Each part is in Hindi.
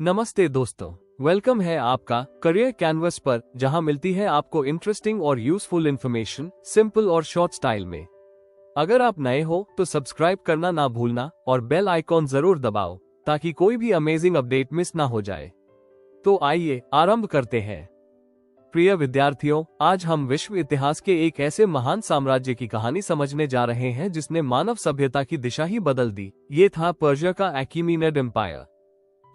नमस्ते दोस्तों, वेलकम है आपका करियर कैनवस पर, जहां मिलती है आपको इंटरेस्टिंग और यूजफुल इंफॉर्मेशन सिंपल और शॉर्ट स्टाइल में। अगर आप नए हो तो सब्सक्राइब करना ना भूलना और बेल आइकॉन जरूर दबाओ ताकि कोई भी अमेजिंग अपडेट मिस ना हो जाए। तो आइए आरंभ करते हैं। प्रिय विद्यार्थियों, आज हम विश्व इतिहास के एक ऐसे महान साम्राज्य की कहानी समझने जा रहे हैं जिसने मानव सभ्यता की दिशा ही बदल दी। ये था पर्शिया का अकीमेनिड एम्पायर।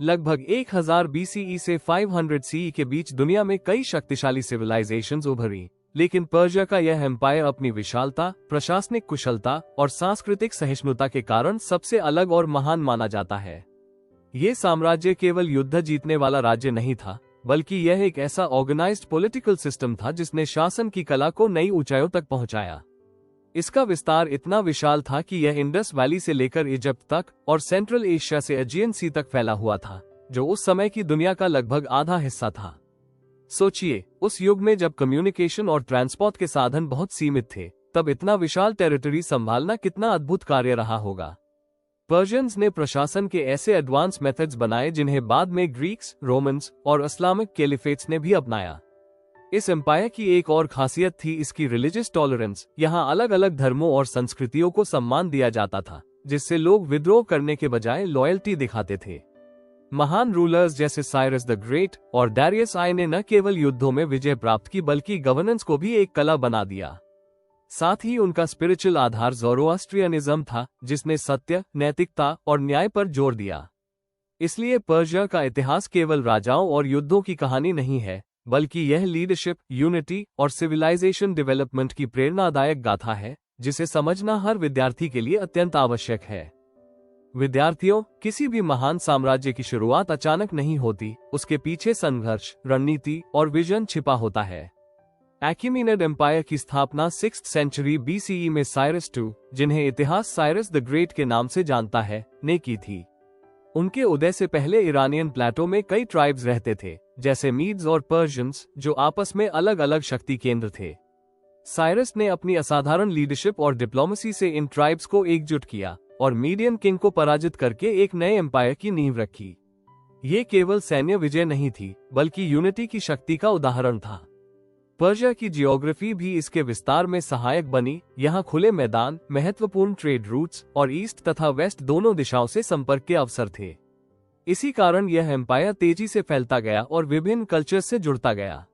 लगभग 1000 बीसीई से 500 सीई के बीच दुनिया में कई शक्तिशाली सिविलाइजेशंस उभरी, लेकिन पर्शिया का यह एम्पायर अपनी विशालता, प्रशासनिक कुशलता और सांस्कृतिक सहिष्णुता के कारण सबसे अलग और महान माना जाता है। ये साम्राज्य केवल युद्ध जीतने वाला राज्य नहीं था, बल्कि यह एक ऐसा ऑर्गेनाइज्ड पॉलिटिकल सिस्टम था जिसने शासन की कला को नई ऊंचाइयों तक पहुंचाया। इसका विस्तार इतना विशाल था कि यह इंडस वैली से लेकर इजिप्ट तक और सेंट्रल एशिया से एजियन सी तक फैला हुआ था, जो उस समय की दुनिया का लगभग आधा हिस्सा था। सोचिए, उस युग में जब कम्युनिकेशन और ट्रांसपोर्ट के साधन बहुत सीमित थे, तब इतना विशाल टेरिटरी संभालना कितना अद्भुत कार्य रहा होगा। पर्शियंस ने प्रशासन के ऐसे एडवांस मेथड्स बनाए जिन्हें बाद में ग्रीक्स, रोमन्स और इस्लामिक कैलिफेट्स ने भी अपनाया। इस एम्पायर की एक और खासियत थी इसकी रिलीजियस टॉलरेंस। यहाँ अलग अलग धर्मों और संस्कृतियों को सम्मान दिया जाता था, जिससे लोग विद्रोह करने के बजाय लॉयल्टी दिखाते थे। महान रूलर्स जैसे साइरस द ग्रेट और डारियस आई ने न केवल युद्धों में विजय प्राप्त की, बल्कि गवर्नेंस को भी एक कला बना दिया। साथ ही उनका स्पिरिचुअल आधार ज़ोरोआस्ट्रियनिज्म था, जिसने सत्य, नैतिकता और न्याय पर जोर दिया। इसलिए पर्शिया का इतिहास केवल राजाओं और युद्धों की कहानी नहीं है, बल्कि यह लीडरशिप, यूनिटी और सिविलाइजेशन डेवलपमेंट की प्रेरणादायक गाथा है, जिसे समझना हर विद्यार्थी के लिए अत्यंत आवश्यक है। विद्यार्थियों, किसी भी महान साम्राज्य की शुरुआत अचानक नहीं होती, उसके पीछे संघर्ष, रणनीति और विजन छिपा होता है। अकीमेनिड एम्पायर की स्थापना 6th सेंचुरी बीसीई में साइरस II, जिन्हें इतिहास साइरस द ग्रेट के नाम से जानता है, ने की थी। उनके उदय से पहले ईरानियन प्लेटो में कई ट्राइब्स रहते थे, जैसे मीड्स और पर्शियंस, जो आपस में अलग अलग शक्ति केंद्र थे। साइरस ने अपनी असाधारण लीडरशिप और डिप्लोमेसी से इन ट्राइब्स को एकजुट किया और मीडियन किंग को पराजित करके एक नए एम्पायर की नींव रखी। ये केवल सैन्य विजय नहीं थी, बल्कि यूनिटी की शक्ति का उदाहरण था। पर्शिया की जियोग्राफी भी इसके विस्तार में सहायक बनी। यहाँ खुले मैदान, महत्वपूर्ण ट्रेड रूट्स और ईस्ट तथा वेस्ट दोनों दिशाओं से संपर्क के अवसर थे। इसी कारण यह एम्पायर तेजी से फैलता गया और विभिन्न कल्चर से जुड़ता गया।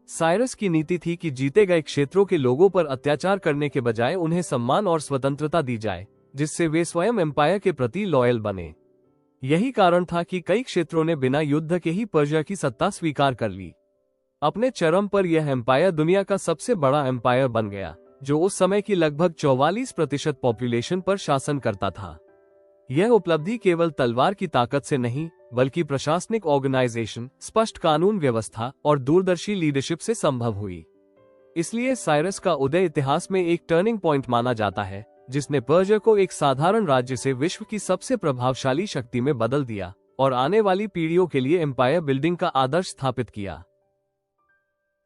साइरस की नीति थी कि जीते गए क्षेत्रों के लोगों पर अत्याचार करने के बजाय उन्हें सम्मान और स्वतंत्रता दी जाए, जिससे वे स्वयं एम्पायर के प्रति लॉयल बने। यही कारण था कि कई क्षेत्रों ने बिना युद्ध के ही पर्शिया की सत्ता स्वीकार कर ली। अपने चरम पर यह एम्पायर दुनिया का सबसे बड़ा एम्पायर बन गया, जो उस समय की लगभग 44% पॉपुलेशन पर शासन करता था। यह उपलब्धि केवल तलवार की ताकत से नहीं, बल्कि प्रशासनिक ऑर्गेनाइजेशन, स्पष्ट कानून व्यवस्था और दूरदर्शी लीडरशिप से संभव हुई। इसलिए साइरस का उदय इतिहास में एक टर्निंग पॉइंट माना जाता है, जिसने पर्शिया को एक साधारण राज्य से विश्व की सबसे प्रभावशाली शक्ति में बदल दिया और आने वाली पीढ़ियों के लिए एम्पायर बिल्डिंग का आदर्श स्थापित किया।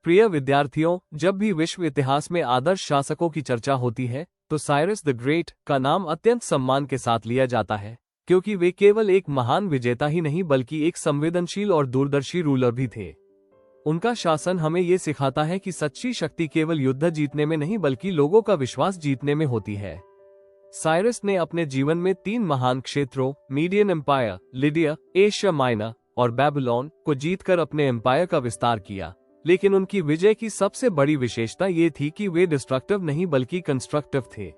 प्रिय विद्यार्थियों, जब भी विश्व इतिहास में आदर्श शासकों की चर्चा होती है, तो साइरस द ग्रेट का नाम अत्यंत सम्मान के साथ लिया जाता है, क्योंकि वे केवल एक महान विजेता ही नहीं, बल्कि एक संवेदनशील और दूरदर्शी रूलर भी थे। उनका शासन हमें ये सिखाता है कि सच्ची शक्ति केवल युद्ध जीतने में नहीं, बल्कि लोगों का विश्वास जीतने में होती है। साइरस ने अपने जीवन में 3 महान क्षेत्रों, Median empire, Lydia, Asia Minor और बेबीलोन को जीतकर अपने एम्पायर का विस्तार किया। लेकिन उनकी विजय की सबसे बड़ी विशेषता ये थी कि वे डिस्ट्रक्टिव नहीं, बल्कि कंस्ट्रक्टिव थे।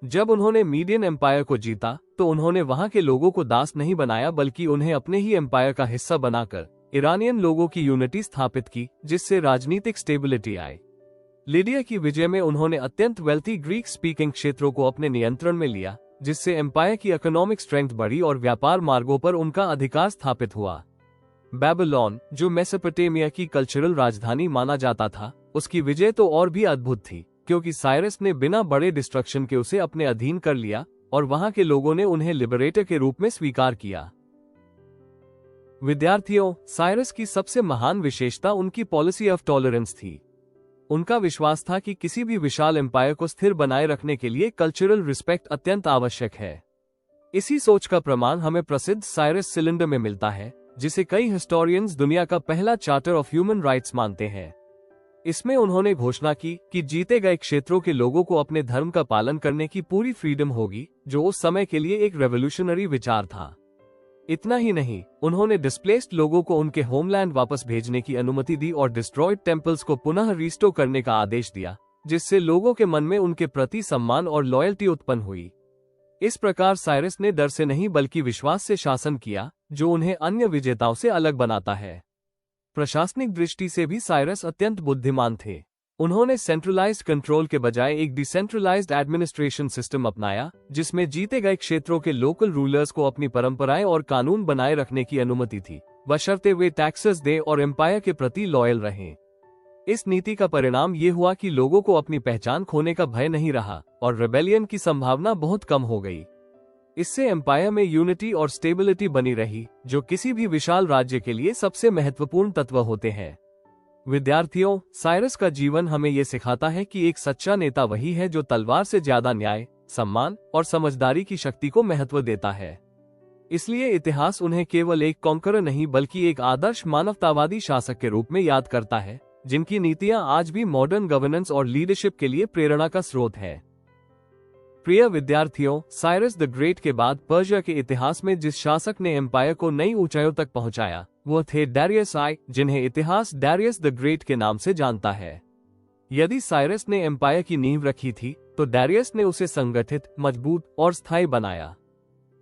जब उन्होंने मीडियन एम्पायर को जीता, तो उन्होंने वहां के लोगों को दास नहीं बनाया, बल्कि उन्हें अपने ही एम्पायर का हिस्सा बनाकर ईरानियन लोगों की यूनिटी स्थापित की, जिससे राजनीतिक स्टेबिलिटी आई। लिडिया की विजय में उन्होंने अत्यंत वेल्थी ग्रीक स्पीकिंग क्षेत्रों को अपने नियंत्रण में लिया, जिससे एम्पायर की इकोनॉमिक स्ट्रेंथ बढ़ी और व्यापार मार्गों पर उनका अधिकार स्थापित हुआ। बेबीलोन, जो मेसोपोटामिया की कल्चरल राजधानी माना जाता था, उसकी विजय तो और भी अद्भुत थी, क्योंकि साइरस ने बिना बड़े डिस्ट्रक्शन के उसे अपने अधीन कर लिया और वहां के लोगों ने उन्हें लिबरेटर के रूप में स्वीकार किया। विद्यार्थियों, साइरस की सबसे महान विशेषता उनकी पॉलिसी ऑफ टॉलरेंस थी। उनका विश्वास था कि किसी भी विशाल एम्पायर को स्थिर बनाए रखने के लिए कल्चरल रिस्पेक्ट अत्यंत आवश्यक है। इसी सोच का प्रमाण हमें प्रसिद्ध साइरस सिलेंडर में मिलता है, जिसे कई हिस्टोरियंस दुनिया का पहला चार्टर ऑफ ह्यूमन राइट्स मानते हैं। इसमें उन्होंने घोषणा की कि जीते गए क्षेत्रों के लोगों को अपने धर्म का पालन करने की पूरी फ्रीडम होगी, जो उस समय के लिए एक रेवोल्यूशनरी विचार था। इतना ही नहीं, उन्होंने डिस्प्लेस्ड लोगों को उनके होमलैंड वापस भेजने की अनुमति दी और डिस्ट्रॉयड टेम्पल्स को पुनः रिस्टोर करने का आदेश दिया, जिससे लोगों के मन में उनके प्रति सम्मान और लॉयल्टी उत्पन्न हुई। इस प्रकार साइरस ने डर से नहीं बल्कि विश्वास से शासन किया, जो उन्हें अन्य विजेताओं से अलग बनाता है। प्रशासनिक दृष्टि से भी साइरस अत्यंत बुद्धिमान थे। उन्होंने सेंट्रलाइज्ड कंट्रोल के बजाय एक डिसेंट्रलाइज्ड एडमिनिस्ट्रेशन सिस्टम अपनाया, जिसमें जीते गए क्षेत्रों के लोकल रूलर्स को अपनी परंपराएं और कानून बनाए रखने की अनुमति थी, बशर्ते वे टैक्सेस दें और एम्पायर के प्रति लॉयल रहें। इस नीति का परिणाम ये हुआ कि लोगों को अपनी पहचान खोने का भय नहीं रहा और रेबेलियन की संभावना बहुत कम हो गई। इससे एम्पायर में यूनिटी और स्टेबिलिटी बनी रही, जो किसी भी विशाल राज्य के लिए सबसे महत्वपूर्ण तत्व होते हैं। विद्यार्थियों, साइरस का जीवन हमें ये सिखाता है कि एक सच्चा नेता वही है जो तलवार से ज्यादा न्याय, सम्मान और समझदारी की शक्ति को महत्व देता है। इसलिए इतिहास उन्हें केवल एक कॉन्करर नहीं बल्कि एक आदर्श मानवतावादी शासक के रूप में याद करता है, जिनकी नीतियां आज भी मॉडर्न गवर्नेंस और लीडरशिप के लिए प्रेरणा का स्रोत है। प्रिय विद्यार्थियों, साइरस द ग्रेट के बाद पर्शिया के इतिहास में जिस शासक ने एम्पायर को नई ऊंचाइयों तक पहुंचाया, वो थे डारियस I, जिन्हें इतिहास डारियस द ग्रेट के नाम से जानता है। यदि साइरस ने एम्पायर की नींव रखी थी, तो डारियस ने उसे संगठित, मजबूत और स्थायी बनाया।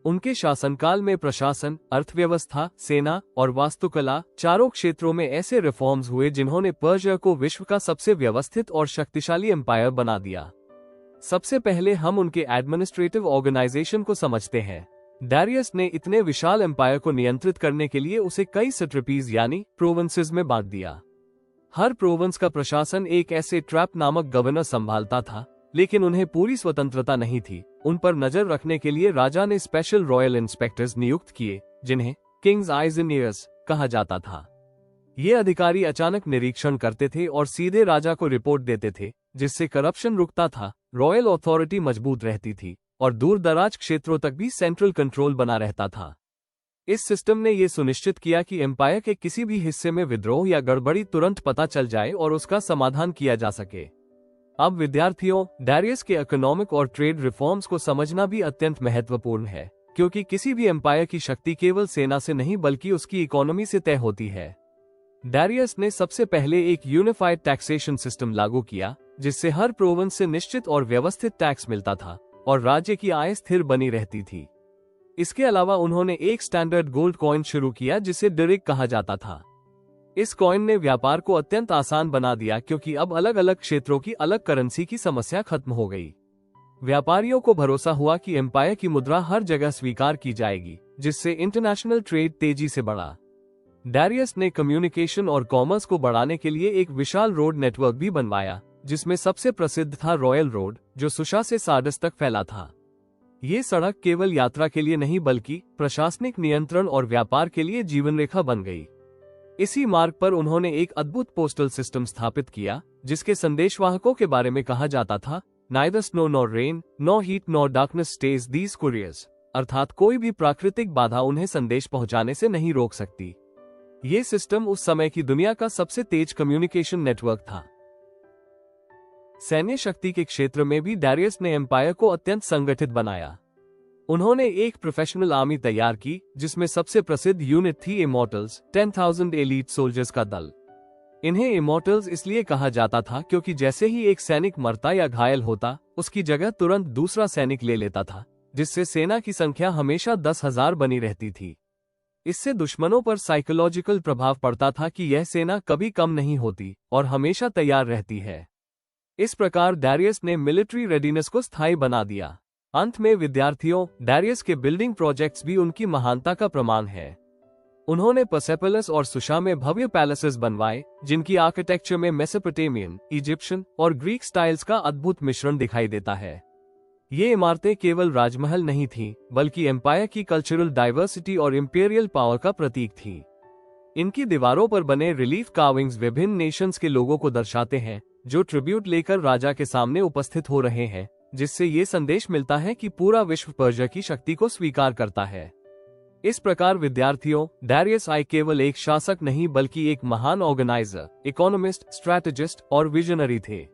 उनके शासनकाल में प्रशासन, अर्थव्यवस्था, सेना और वास्तुकला चारों क्षेत्रों में ऐसे रिफॉर्म्स हुए जिन्होंने पर्शिया को विश्व का सबसे व्यवस्थित और शक्तिशाली एम्पायर बना दिया। सबसे पहले हम उनके एडमिनिस्ट्रेटिव ऑर्गेनाइजेशन को समझते हैं। डारियस ने इतने विशाल एम्पायर को नियंत्रित करने के लिए उसे कई सेट्रपीज यानी प्रोविंसेस में बांट दिया। हर प्रोविंस का प्रशासन एक ऐसे ट्रैप नामक गवर्नर संभालता था, लेकिन उन्हें पूरी स्वतंत्रता नहीं थी। उन पर नजर रखने के लिए राजा ने स्पेशल रॉयल इंस्पेक्टर्स नियुक्त किए, जिन्हें किंग्स आइज एंड ईयर्स कहा जाता था। ये अधिकारी अचानक निरीक्षण करते थे और सीधे राजा को रिपोर्ट देते थे, जिससे करप्शन रुकता था, रॉयल अथॉरिटी मजबूत रहती थी और दूर दराज क्षेत्रों तक भी सेंट्रल कंट्रोल बना रहता था। इस सिस्टम ने ये सुनिश्चित किया कि एम्पायर के किसी भी हिस्से में विद्रोह या गड़बड़ी तुरंत पता चल जाए और उसका समाधान किया जा सके। अब विद्यार्थियों, डारियस के इकोनॉमिक और ट्रेड रिफॉर्म्स को समझना भी अत्यंत महत्वपूर्ण है, क्योंकि किसी भी एम्पायर की शक्ति केवल सेना से नहीं बल्कि उसकी इकोनॉमी से तय होती है। डारियस ने सबसे पहले एक यूनिफाइड टैक्सेशन सिस्टम लागू किया, जिससे हर प्रोविंस से निश्चित और व्यवस्थित टैक्स मिलता था और राज्य की आय स्थिर बनी रहती थी। इसके अलावा उन्होंने एक स्टैंडर्ड गोल्ड कॉइन शुरू किया जिसे डिरिक कहा जाता था। इस कॉइन ने व्यापार को अत्यंत आसान बना दिया, क्योंकि अब अलग अलग क्षेत्रों की अलग करेंसी की समस्या खत्म हो गई। व्यापारियों को भरोसा हुआ कि एम्पायर की मुद्रा हर जगह स्वीकार की जाएगी, जिससे इंटरनेशनल ट्रेड तेजी से बढ़ा। डारियस ने कम्युनिकेशन और कॉमर्स को बढ़ाने के लिए एक विशाल रोड नेटवर्क भी बनवाया, जिसमें सबसे प्रसिद्ध था रॉयल रोड, जो सुशा से सार्डस तक फैला था। ये सड़क केवल यात्रा के लिए नहीं बल्कि प्रशासनिक नियंत्रण और व्यापार के लिए जीवन रेखा बन गई। इसी मार्ग पर उन्होंने एक अद्भुत पोस्टल सिस्टम स्थापित किया, जिसके संदेशवाहकों के बारे में कहा जाता था, neither snow nor rain, nor heat nor darkness stage these couriers, अर्थात कोई भी प्राकृतिक बाधा उन्हें संदेश पहुंचाने से नहीं रोक सकती। ये सिस्टम उस समय की दुनिया का सबसे तेज कम्युनिकेशन नेटवर्क था। सैन्य शक्ति के क्षेत्र में भी डारियस ने एम्पायर को अत्यंत संगठित बनाया। उन्होंने एक प्रोफेशनल आर्मी तैयार की, जिसमें सबसे प्रसिद्ध यूनिट थी इमॉर्टल्स, 10,000 एलीट सोल्जर्स का दल। इन्हें इमॉर्टल्स इसलिए कहा जाता था क्योंकि जैसे ही एक सैनिक मरता या घायल होता, उसकी जगह तुरंत दूसरा सैनिक ले लेता था, जिससे सेना की संख्या हमेशा 10,000 बनी रहती थी। इससे दुश्मनों पर साइकोलॉजिकल प्रभाव पड़ता था कि यह सेना कभी कम नहीं होती और हमेशा तैयार रहती है। इस प्रकार डारियस ने मिलिट्री रेडीनेस को स्थायी बना दिया। अंत में विद्यार्थियों, डारियस के बिल्डिंग प्रोजेक्ट्स भी उनकी महानता का प्रमाण है। उन्होंने पर्सेपोलिस और सुशा में भव्य पैलेसेस बनवाए, जिनकी आर्किटेक्चर में मेसोपोटामियन, इजिप्शियन और ग्रीक स्टाइल्स का अद्भुत मिश्रण दिखाई देता है। ये इमारतें केवल राजमहल नहीं थीं, बल्कि एम्पायर की कल्चरल डाइवर्सिटी और इंपीरियल पावर का प्रतीक थी। इनकी दीवारों पर बने रिलीफ कार्विंग्स विभिन्न नेशंस के लोगों को दर्शाते हैं, जो ट्रिब्यूट लेकर राजा के सामने उपस्थित हो रहे हैं, जिससे ये संदेश मिलता है कि पूरा विश्व पर्शिया की शक्ति को स्वीकार करता है। इस प्रकार विद्यार्थियों, डारियस आई केवल एक शासक नहीं बल्कि एक महान ऑर्गेनाइजर, इकोनॉमिस्ट, स्ट्रैटेजिस्ट और विजनरी थे।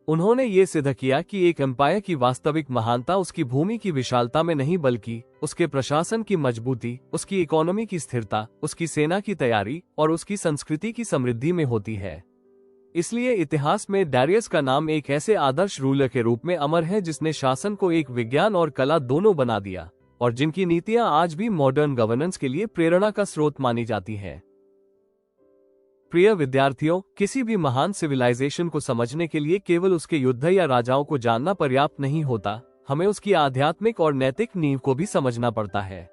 उन्होंने ये सिद्ध किया कि एक एम्पायर की वास्तविक महानता उसकी भूमि की विशालता में नहीं बल्कि उसके प्रशासन की मजबूती, उसकी इकोनॉमी की स्थिरता, उसकी सेना की तैयारी और उसकी संस्कृति की समृद्धि में होती है। इसलिए इतिहास में डारियस का नाम एक ऐसे आदर्श रूलर के रूप में अमर है जिसने शासन को एक विज्ञान और कला दोनों बना दिया और जिनकी नीतियां आज भी मॉडर्न गवर्नेंस के लिए प्रेरणा का स्रोत मानी जाती है। प्रिय विद्यार्थियों, किसी भी महान सिविलाइजेशन को समझने के लिए केवल उसके युद्ध या राजाओं को जानना पर्याप्त नहीं होता, हमें उसकी आध्यात्मिक और नैतिक नींव को भी समझना पड़ता है।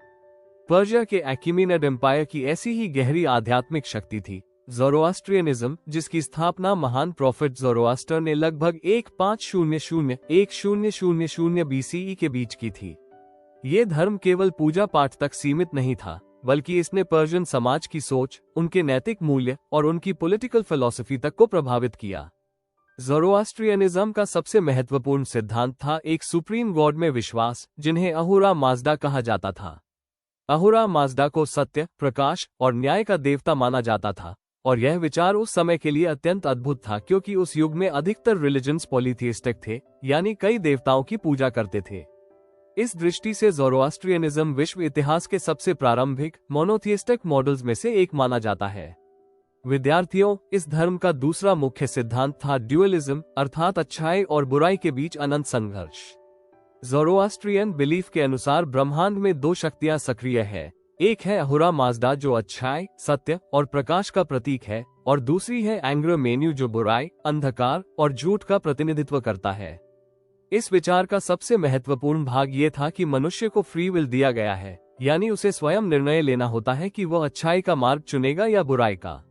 पर्शिया के अकीमेनिड एम्पायर की ऐसी ही गहरी आध्यात्मिक शक्ति थी। ज़ोरोआस्ट्रियनिज्म, जिसकी स्थापना महान प्रोफेट ज़ोरोआस्टर ने लगभग 1500-1000 BCE के बीच की थी। ये धर्म केवल पूजा पाठ तक सीमित नहीं था, बल्कि इसने पर्शियन समाज की सोच, उनके नैतिक मूल्य और उनकी पॉलिटिकल फिलॉसफी तक को प्रभावित किया। ज़ोरोआस्ट्रियनिज्म का सबसे महत्वपूर्ण सिद्धांत था एक सुप्रीम गॉड में विश्वास, जिन्हें अहुरा माज़दा कहा जाता था। अहुरा माज़दा को सत्य, प्रकाश और न्याय का देवता माना जाता था, और यह विचार उस समय के लिए अत्यंत अद्भुत था क्योंकि उस युग में अधिकतर रिलीजन्स पॉलीथियस्टिक थे, यानी कई देवताओं की पूजा करते थे। इस दृष्टि से ज़ोरोआस्ट्रियनिज्म विश्व इतिहास के सबसे प्रारंभिक मोनोथियस्टिक मॉडल्स में से एक माना जाता है। विद्यार्थियों, इस धर्म का दूसरा मुख्य सिद्धांत था ड्यूअलिज्म, अर्थात अच्छाई और बुराई के बीच अनंत संघर्ष। ज़ोरोआस्ट्रियन बिलीफ के अनुसार ब्रह्मांड में दो शक्तियां सक्रिय है। एक है अहुरा माज़दा जो अच्छाई, सत्य और प्रकाश का प्रतीक है, और दूसरी है एंग्र मेन्यू जो बुराई, अंधकार और झूठ का प्रतिनिधित्व करता है। इस विचार का सबसे महत्वपूर्ण भाग ये था कि मनुष्य को फ्री विल दिया गया है, यानी उसे स्वयं निर्णय लेना होता है कि वह अच्छाई का मार्ग चुनेगा या बुराई का।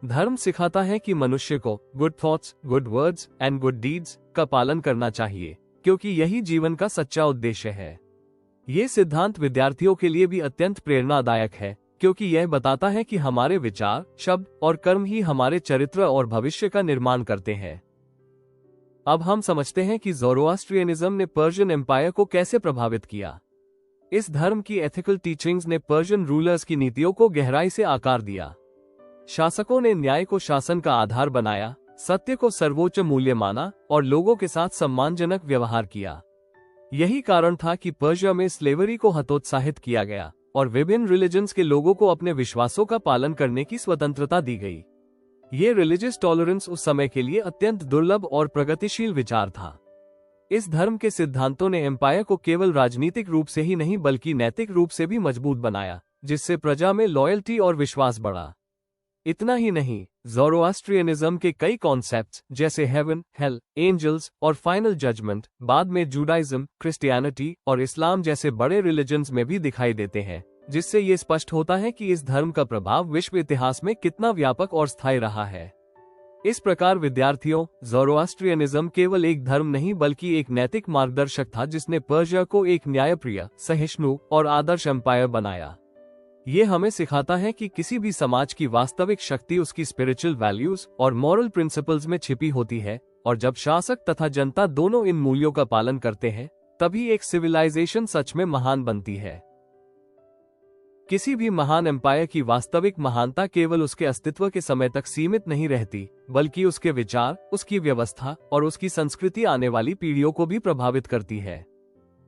धर्म सिखाता है कि मनुष्य को good thoughts, good words and good deeds का पालन करना चाहिए, क्योंकि यही जीवन का सच्चा उद्देश्य है। ये सिद्धांत विद्यार्थियों के लिए भी अत्यंत प्रेरणादायक है, क्योंकि यह बताता है कि हमारे विचार, शब्द और कर्म ही हमारे चरित्र और भविष्य का निर्माण करते हैं। अब हम समझते हैं कि ज़ोरोआस्ट्रियनिज्म ने पर्शियन एम्पायर को कैसे प्रभावित किया। इस धर्म की एथिकल टीचिंग्स ने पर्शियन रूलर्स की नीतियों को गहराई से आकार दिया। शासकों ने न्याय को शासन का आधार बनाया, सत्य को सर्वोच्च मूल्य माना और लोगों के साथ सम्मानजनक व्यवहार किया। यही कारण था कि पर्शिया में स्लेवरी को हतोत्साहित किया गया और विभिन्न रिलीजन्स के लोगों को अपने विश्वासों का पालन करने की स्वतंत्रता दी गई। ये रिलीजियस टॉलरेंस उस समय के लिए अत्यंत दुर्लभ और प्रगतिशील विचार था। इस धर्म के सिद्धांतों ने एम्पायर को केवल राजनीतिक रूप से ही नहीं बल्कि नैतिक रूप से भी मजबूत बनाया, जिससे प्रजा में लॉयल्टी और विश्वास बढ़ा। इतना ही नहीं, ज़ोरोआस्ट्रियनिज्म के कई कॉन्सेप्ट्स जैसे हेवन, हेल, एंजल्स और फाइनल जजमेंट बाद में जुडाइज्म, क्रिश्चियनिटी और इस्लाम जैसे बड़े रिलीजन्स में भी दिखाई देते हैं, जिससे ये स्पष्ट होता है कि इस धर्म का प्रभाव विश्व इतिहास में कितना व्यापक और स्थायी रहा है। इस प्रकार विद्यार्थियों, ज़ोरोआस्ट्रियनिज्म केवल एक धर्म नहीं बल्कि एक नैतिक मार्गदर्शक था जिसने पर्शिया को एक न्यायप्रिय, सहिष्णु और आदर्श एम्पायर बनाया। ये हमें सिखाता है कि किसी भी समाज की वास्तविक शक्ति उसकी स्पिरिचुअल वैल्यूज और मॉरल प्रिंसिपल्स में छिपी होती है, और जब शासक तथा जनता दोनों इन मूल्यों का पालन करते हैं, तभी एक सिविलाइजेशन सच में महान बनती है। किसी भी महान एम्पायर की वास्तविक महानता केवल उसके अस्तित्व के समय तक सीमित नहीं रहती, बल्कि उसके विचार, उसकी व्यवस्था और उसकी संस्कृति आने वाली पीढ़ियों को भी प्रभावित करती है।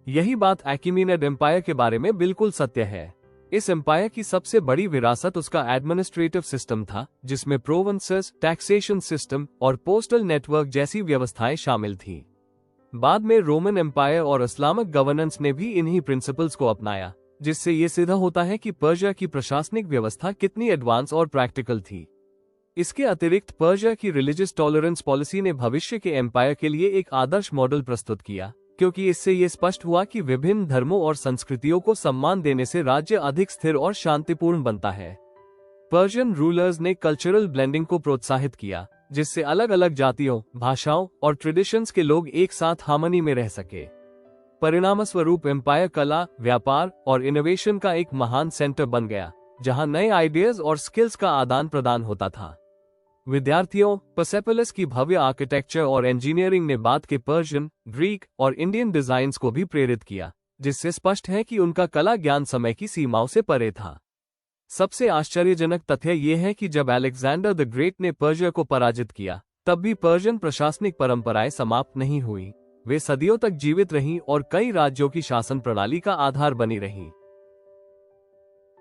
यही बात अकीमेनिड एम्पायर के बारे में बिल्कुल सत्य है। इस एम्पायर की सबसे बड़ी विरासत उसका एडमिनिस्ट्रेटिव सिस्टम था, जिसमें प्रोविंसेस, टैक्सेशन सिस्टम और पोस्टल नेटवर्क जैसी व्यवस्थाएं शामिल थीं। बाद में रोमन एम्पायर और इस्लामिक गवर्नेंस ने भी इन्हीं प्रिंसिपल्स को अपनाया, जिससे ये सिद्ध होता है कि पर्शिया की प्रशासनिक व्यवस्था कितनी एडवांस और प्रैक्टिकल थी। इसके अतिरिक्त पर्शिया की रिलीजियस टॉलरेंस पॉलिसी ने भविष्य के एम्पायर के लिए एक आदर्श मॉडल प्रस्तुत किया, क्योंकि इससे ये स्पष्ट हुआ कि विभिन्न धर्मों और संस्कृतियों को सम्मान देने से राज्य अधिक स्थिर और शांतिपूर्ण बनता है। पर्शियन रूलर्स ने कल्चरल ब्लेंडिंग को प्रोत्साहित किया, जिससे अलग अलग जातियों, भाषाओं और ट्रेडिशंस के लोग एक साथ हार्मनी में रह सके। परिणामस्वरूप एम्पायर कला, व्यापार और इनोवेशन का एक महान सेंटर बन गया, जहां नए आइडियाज और स्किल्स का आदान प्रदान होता था। विद्यार्थियों, पर्सेपोलिस की भव्य आर्किटेक्चर और इंजीनियरिंग ने बाद के पर्शियन, ग्रीक और इंडियन डिजाइन्स को भी प्रेरित किया, जिससे स्पष्ट है कि उनका कला ज्ञान समय की सीमाओं से परे था। सबसे आश्चर्यजनक तथ्य यह है कि जब अलेक्जेंडर द ग्रेट ने पर्शिया को पराजित किया, तब भी पर्शियन प्रशासनिक परंपराएं समाप्त नहीं हुई। वे सदियों तक जीवित रहीं और कई राज्यों की शासन प्रणाली का आधार बनी रहीं।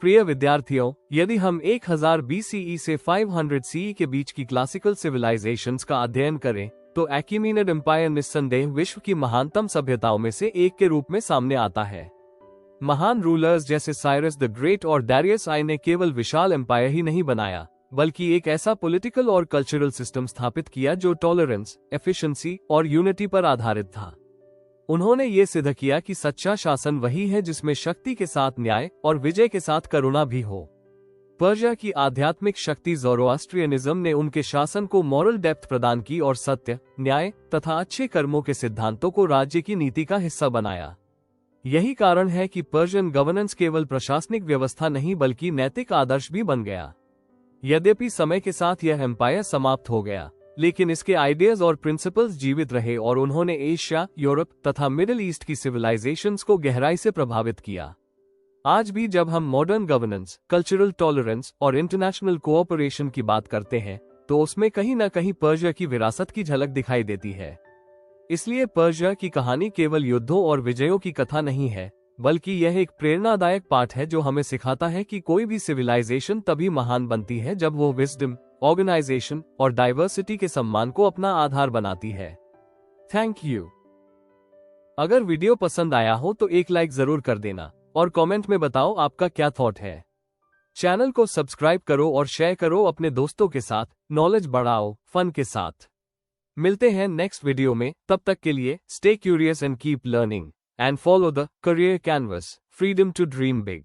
प्रिय विद्यार्थियों, यदि हम 1000 BCE से 500 CE के बीच की क्लासिकल सिविलाइजेशंस का अध्ययन करें, तो अकीमेनिड एम्पायर निस्संदेह विश्व की महानतम सभ्यताओं में से एक के रूप में सामने आता है। महान रूलर्स जैसे साइरस द ग्रेट और डारियस आई ने केवल विशाल एम्पायर ही नहीं बनाया, बल्कि एक ऐसा पॉलिटिकल और कल्चरल सिस्टम स्थापित किया जो टॉलरेंस, एफिशिएंसी और यूनिटी पर आधारित था। उन्होंने ये सिद्ध किया कि सच्चा शासन वही है जिसमें शक्ति के साथ न्याय और विजय के साथ करुणा भी हो। पर्शिया की आध्यात्मिक शक्ति ज़ोरोआस्ट्रियनिज्म ने उनके शासन को मॉरल डेप्थ प्रदान की और सत्य, न्याय तथा अच्छे कर्मों के सिद्धांतों को राज्य की नीति का हिस्सा बनाया। यही कारण है कि पर्शियन गवर्नेंस केवल प्रशासनिक व्यवस्था नहीं बल्कि नैतिक आदर्श भी बन गया। यद्यपि समय के साथ यह एम्पायर समाप्त हो गया, लेकिन इसके आइडियाज और प्रिंसिपल्स जीवित रहे और उन्होंने एशिया, यूरोप तथा मिडिल ईस्ट की सिविलाइजेशंस को गहराई से प्रभावित किया। आज भी जब हम मॉडर्न गवर्नेंस, कल्चरल टॉलरेंस और इंटरनेशनल कोऑपरेशन की बात करते हैं, तो उसमें कहीं न कहीं पर्शिया की विरासत की झलक दिखाई देती है। इसलिए पर्शिया की कहानी केवल युद्धों और विजयों की कथा नहीं है, बल्कि यह एक प्रेरणादायक पाठ है जो हमें सिखाता है कि कोई भी सिविलाइजेशन तभी महान बनती है जब वो विजडम, ऑर्गेनाइजेशन और डाइवर्सिटी के सम्मान को अपना आधार बनाती है। Thank you. अगर वीडियो पसंद आया हो तो एक लाइक जरूर कर देना और कमेंट में बताओ आपका क्या थॉट है। चैनल को सब्सक्राइब करो और शेयर करो अपने दोस्तों के साथ। नॉलेज बढ़ाओ फन के साथ। मिलते हैं नेक्स्ट वीडियो में, तब तक के लिए stay curious and keep learning and follow the career canvas, freedom to dream big.